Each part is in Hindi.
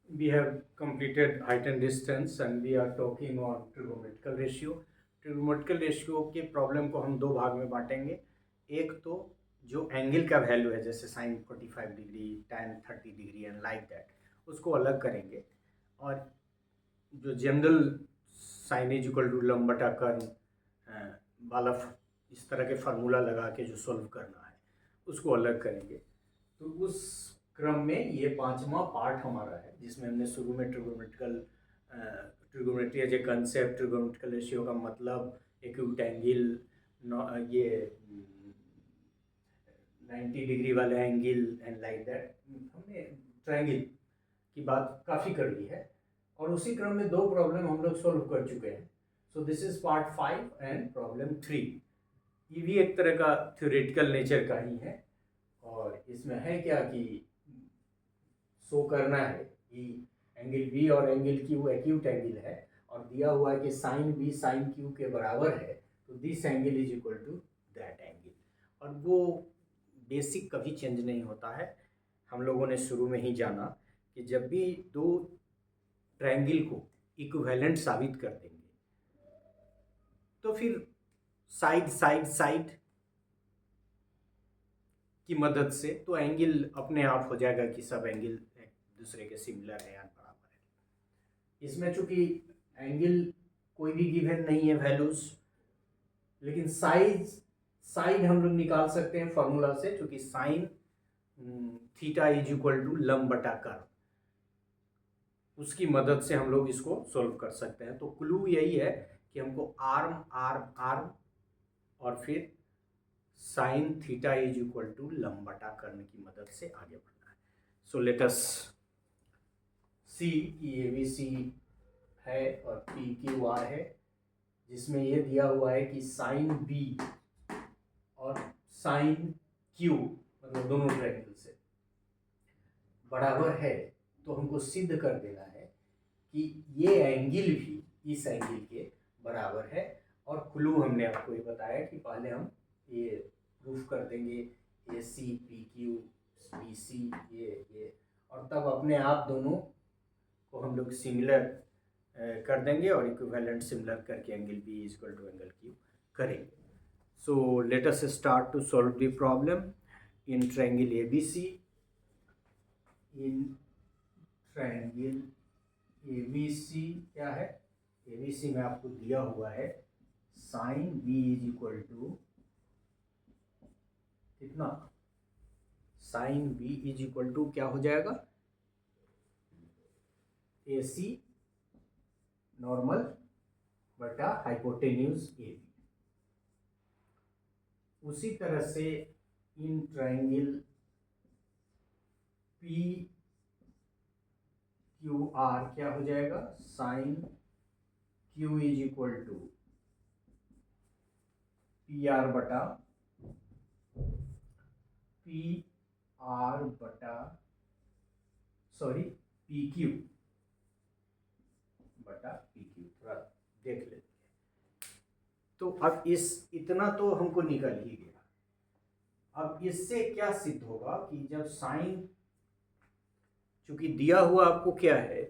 We have completed height and distance and we are talking on trigonometrical ratio. Trigonometrical ratio के प्रॉब्लम को हम दो भाग में बांटेंगे. एक तो जो एंगल का वैल्यू है जैसे sine 45 degree, tan 30 degree and like that, उसको अलग करेंगे. और जो general sine is equal to लंब बटा कर्न वाला इस तरह के फार्मूला लगा के जो सॉल्व करना है उसको अलग करेंगे. तो उस क्रम में ये पांचवा पार्ट हमारा है जिसमें हमने शुरू में trigonometry as a concept, trigonometrical ratio का मतलब, एक्यूट एंगल, ये 90 डिग्री वाला एंगल एंड लाइक दैट, हमने ट्रायंगल की बात काफ़ी कर ली है. और उसी क्रम में दो प्रॉब्लम हम लोग सॉल्व कर चुके हैं. So this is part 5 and problem 3. ये भी एक तरह का थ्योरेटिकल नेचर का ही है और इसमें है क्या कि शो करना है कि एंगल बी और एंगल क्यू एक्यूट एंगल है और दिया हुआ है कि साइन बी साइन क्यू के बराबर है, तो this angle is equal to that angle. और वो बेसिक कभी चेंज नहीं होता है. हम लोगों ने शुरू में ही जाना कि जब भी दो ट्रायंगल को इक्विवेलेंट साबित कर देंगे तो फिर साइड साइड साइड की मदद से तो एंगल अपने आप हो जाएगा कि सब एंगल एक दूसरे के सिमिलर है या बराबर है. इसमें चूंकि एंगल कोई भी गिवन नहीं है वैल्यूज, लेकिन साइड हम लोग निकाल सकते हैं फॉर्मूला से, क्योंकि sine theta is equal to लंब बटा कर्व, उसकी मदद से हम लोग इसको सॉल्व कर सकते हैं. तो क्लू यही है कि हमको आर्म आर्म आर्म और फिर sine theta is equal to लंब बटा कर्न की मदद से आगे बढ़ना है. सो लेट अस सी कि ए बी सी है और पी क्यू आर है, जिसमें ये दिया हुआ है कि साइन बी और साइन क्यू मतलब दोनों ट्रायंगल से बराबर है. तो हमको सिद्ध कर देना है कि ये एंगल भी इस एंगल के बराबर है. और क्लू हमने आपको ये बताया कि पहले हम ये प्रूफ कर देंगे A C P Q B C ये, और तब अपने आप दोनों को हम लोग सिमिलर कर देंगे और इक्विवेलेंट सिमिलर करके angle B is equal to angle Q करेंगे. So let us start to solve the problem in triangle A B C. In triangle A B C क्या है, ए बी सी में आपको दिया हुआ है sine B is equal to कितना, sine B is equal to क्या हो जाएगा, ए सी नॉर्मल बटा हाइपोटेन्यूज ए बी. उसी तरह से in triangle P Q R क्या हो जाएगा, sine Q is equal to P R बटा पी आर बटा सॉरी पी क्यू बटा पी क्यू. थोड़ा देख लेते हैं. तो अब इतना तो हमको निकल ही गया. अब इससे क्या सिद्ध होगा कि जब साइन, चूंकि दिया हुआ आपको क्या है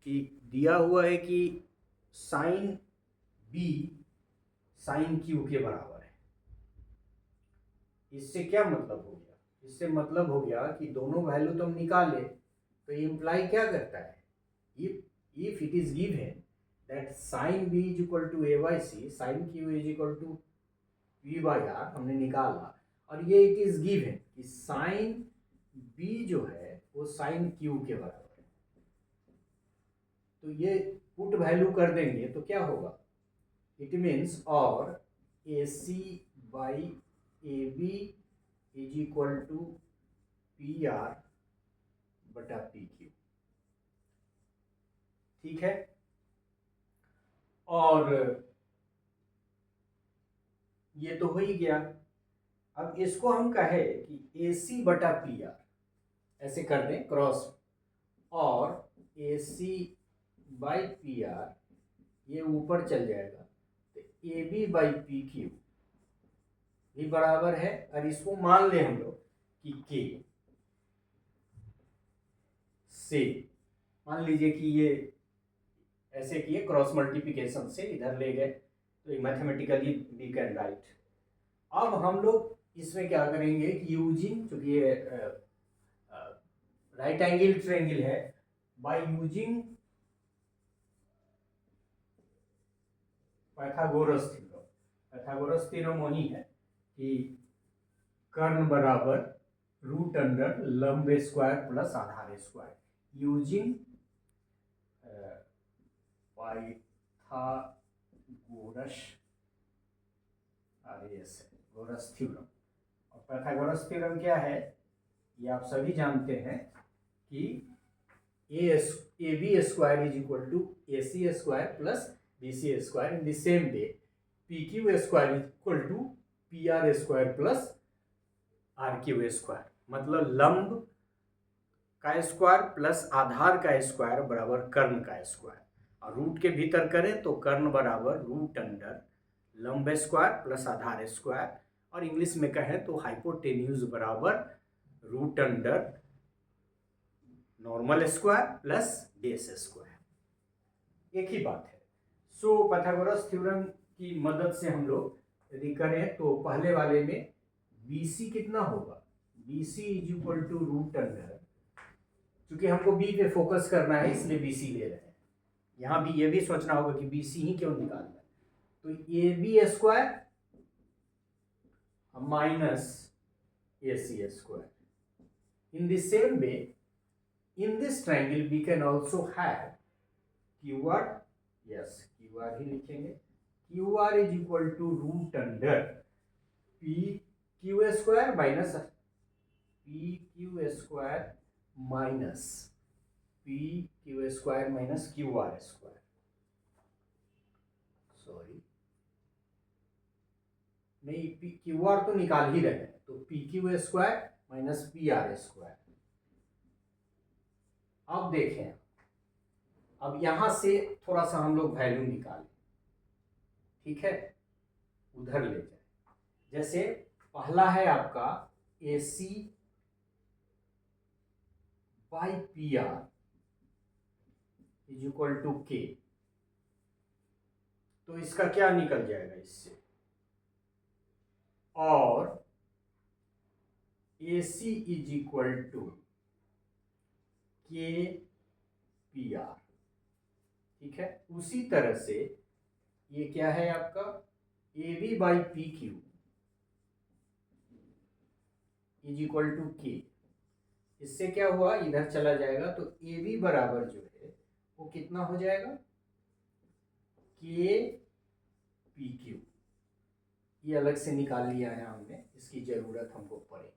कि दिया हुआ है कि साइन बी साइन क्यू के बराबर है. इससे क्या मतलब हो गया, इससे मतलब हो गया कि दोनों वैल्यू तो हम निकाले, तो ये इंप्लाई क्या करता है, if it is given that sin b is equal to a by c, sin q is equal to p by r हमने निकाला, और ये it is given कि sin b जो है वो sin q के बराबर है. तो ये पुट वैल्यू कर देंगे तो क्या होगा, इट मीन्स और A C by A B is equal to P R बटा पी क्यू. ठीक है. और ये तो हो ही गया. अब इसको हम कहे कि ए सी बटा पी आर ऐसे कर दें क्रॉस, और A C by P R ये ऊपर चल जाएगा, तो A B by P Q भी बराबर है. और इसको मान ले हम लोग कि के से, मान लीजिए कि ये ऐसे किए क्रॉस मल्टीप्लिकेशन से इधर ले गए, तो मैथमेटिकली वी कैन राइट। अब हम लोग इसमें क्या करेंगे कि यूजिंग, चूंकि ये राइट एंगल ट्रायंगल है, by using Pythagoras theorem. Pythagoras theorem वही है कि कर्ण बराबर रूट अंडर लंब स्क्वायर प्लस आधार square, using Pythagoras goras theorem. और पाइथागोरस थ्योरम क्या है, ये आप सभी जानते हैं कि A B square is equal to A C square plus B C square. In the same way P Q square is equal to P R square plus R Q square. मतलब लंब का स्क्वायर प्लस आधार का स्क्वायर बराबर कर्ण का स्क्वायर, और रूट के भीतर करें तो कर्ण बराबर रूट अंडर लंब स्क्वायर प्लस आधार स्क्वायर, और इंग्लिश में कहें तो हाइपोटेन्यूज बराबर root under normal square plus base square, एक ही बात है। सो पाइथागोरस थ्योरम की मदद से हम लोग यदि करें तो पहले वाले में BC कितना होगा, BC is equal to root under, क्योंकि हमको B पे फोकस करना है इसलिए BC ले रहे हैं। यहाँ भी ये भी सोचना होगा कि BC ही क्यों निकालना है, तो AB square minus AC square. In the same way in this triangle we can also have QR, yes QR ही लिखेंगे, QR is equal to root under PQ square minus PQ square minus PQ square minus QR square, sorry नहीं QR तो निकाल ही रहे हैं, तो PQ square minus PR square। अब देखें, अब यहां से थोड़ा सा हम लोग वैल्यू निकालें, ठीक है, उधर ले जाए। जैसे पहला है आपका AC by PR is equal to K, तो इसका क्या निकल जाएगा इससे, और AC is equal to KPR, ठीक है। उसी तरह से ये क्या है आपका AB by PQ is equal to K, इससे क्या हुआ इधर चला जाएगा, तो AB बराबर जो है वो कितना हो जाएगा KPQ, ये अलग से निकाल लिया है हमने, इसकी जरूरत हमको पड़ेगी।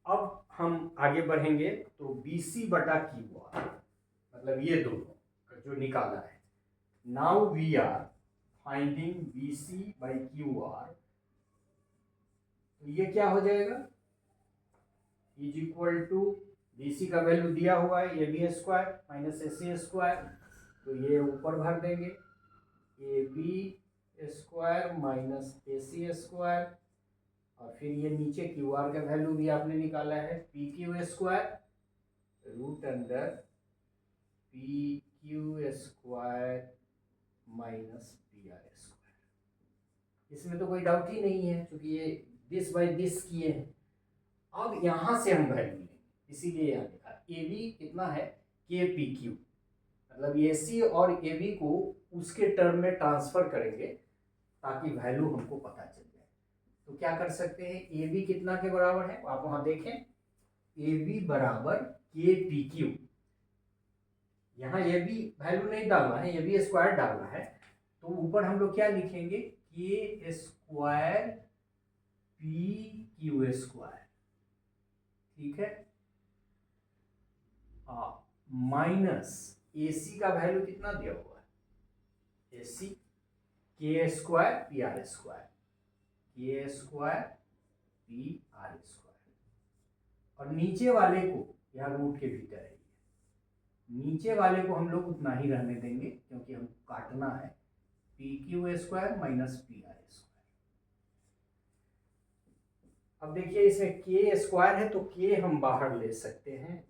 अब हम आगे बढ़ेंगे तो BC बटा QR, मतलब ये दोनों जो निकाला है, now we are finding BC by QR, तो ये क्या हो जाएगा इज इक्वल टू BC का वैल्यू दिया हुआ है AB square minus AC square, तो ये ऊपर भर देंगे AB square minus AC square, और फिर ये नीचे QR का वैल्यू भी आपने निकाला है PQ square root under PQ square minus PR square. इसमें तो कोई डाउट ही नहीं है क्योंकि ये दिस बाय दिस किए हैं। अब यहां से हम वैल्यू लेंगे, इसीलिए यहाँ लिखा AB कितना है KPQ, मतलब AC और AB को उसके टर्म में ट्रांसफर करेंगे ताकि वैल्यू हमको पता चले। तो क्या कर सकते हैं, AB कितना के बराबर है आप वहां देखें, AB बराबर KPQ, यहाँ AB वैल्यू नहीं डालना है, AB स्क्वायर डालना है, तो ऊपर हम लोग क्या लिखेंगे K स्क्वायर PQ स्क्वायर, ठीक है, माइनस AC का वैल्यू कितना दिया हुआ है AC K square PR square, K square PR square, और नीचे वाले को यहाँ रूट के भीतर है, नीचे वाले को हम लोग उतना ही रहने देंगे क्योंकि हम काटना है PQ square minus PR square. अब देखिए इसमें K स्क्वायर है तो K हम बाहर ले सकते हैं,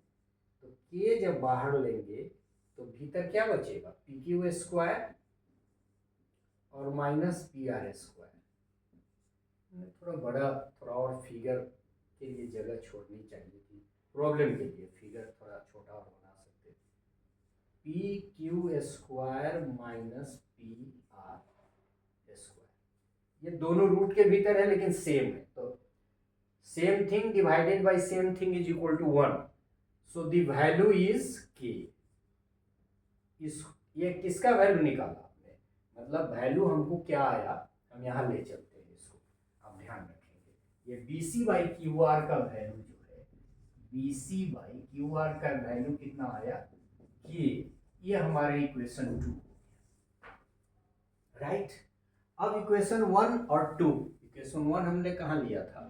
तो के जब बाहर लेंगे तो भीतर क्या बचेगा, पी क्यू स्क्वायर और माइनस पी आर स्क्वायर। थोड़ा बड़ा, थोड़ा और फिगर के लिए जगह छोड़नी चाहिए थी, प्रॉब्लम के लिए फिगर थोड़ा छोटा और बना सकते थे। P Q square minus P R square, ये दोनों रूट के भीतर है लेकिन सेम है, तो same thing divided by same thing is equal to 1, so the value is K. ये किसका वैल्यू निकाला आपने, मतलब वैल्यू हमको क्या आया, हम यहाँ ले चलते हैं इसको, आप ध्यान रखेंगे। ये B C by Q R का वैल्यू जो है, B C by Q R का वैल्यू कितना आया, के। ये हमारे इक्वेशन 2, राइट। अब इक्वेशन 1 और 2, इक्वेशन 1 हमने कहाँ लिया था,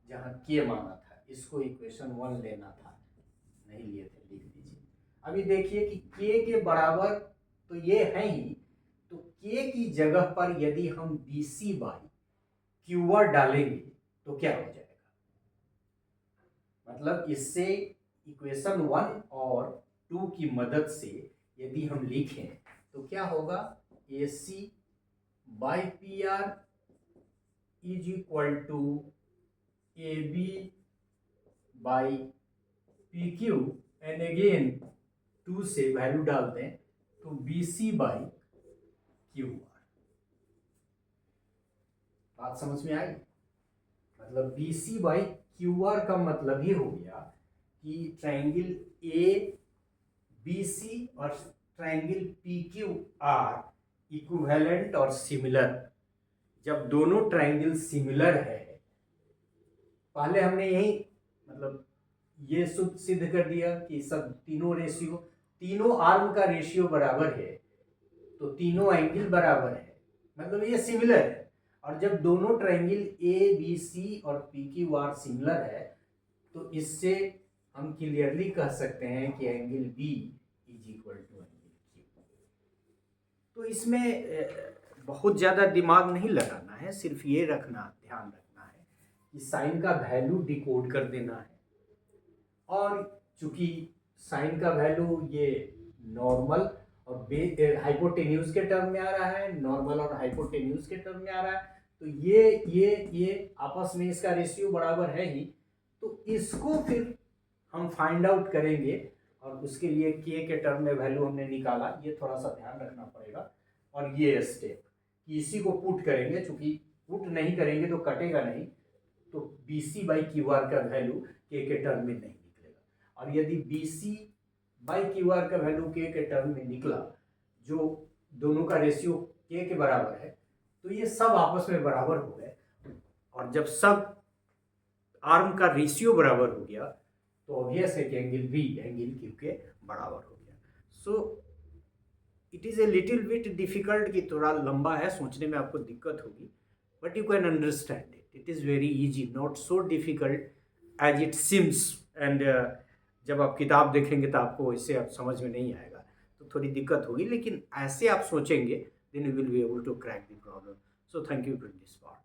जहाँ के माना था, इसको इक्वेशन 1 लेना था, नहीं लिए थे, लिख दीजिए। अभी देखिए कि के के बराबर तो ये है ही, तो के की जगह पर यदि हम B C by Q R डालेंगे तो क्या हो जाएगा, मतलब इससे इक्वेशन 1 और 2 की मदद से यदि हम लिखें तो क्या होगा, A C by P R is equal to A B by P Q, and again 2 से वैल्यू डालते हैं तो B C by Q R. बात समझ में आई, मतलब B C by Q R का मतलब ये हो गया कि ट्राइंगल ए बी सी और triangle P Q are equivalent और सिमिलर। जब दोनों ट्राइंगल सिमिलर है, पहले हमने यही मतलब ये सिद्ध कर दिया कि सब तीनों आर्म का रेशियो बराबर है, तो तीनों एंगल बराबर है, मतलब ये सिमिलर है। और जब दोनों ट्राइंगल ए बी सी और पी क्यू आर सिमिलर है, तो इससे हम क्लियरली कह सकते हैं कि angle B is equal to angle Q. तो इसमें बहुत ज़्यादा दिमाग नहीं लगाना है, सिर्फ ये ध्यान रखना है कि साइन का वैल्यू डिकोड कर देना है। और चूंकि साइन का वैल्यू ये नॉर्मल और हाइपोटेन्यूज के टर्म में आ रहा है, नॉर्मल और हाइपोटेन्यूज के टर्म में आ रहा है, तो ये आपस में इसका रेशियो बराबर है ही, तो इसको फिर हम फाइंड आउट करेंगे, और उसके लिए के टर्म में वैल्यू हमने निकाला, ये थोड़ा सा ध्यान रखना पड़ेगा। और ये स्टेप कि इसी को पुट करेंगे, चूंकि पुट नहीं करेंगे तो कटेगा नहीं, तो B C by Q R का वैल्यू के टर्म में नहीं निकलेगा। और यदि B C by Q R का वैल्यू के टर्म में निकला, जो दोनों का रेशियो के बराबर है, तो ये सब आपस में बराबर हो गए। और जब सब आर्म का रेशियो बराबर हो गया तो ऑब्वियस है कि एंगल बी एंगल क्यू के बराबर हो गया। So it is a little bit difficult, कि थोड़ा लंबा है, सोचने में आपको दिक्कत होगी, but you can understand it. It is very easy, not so difficult as it seems. And जब आप किताब देखेंगे तो आपको इससे आप समझ में नहीं आएगा, तो थोड़ी दिक्कत होगी, लेकिन ऐसे आप सोचेंगे then you will be able to crack the problem. So thank you for this part.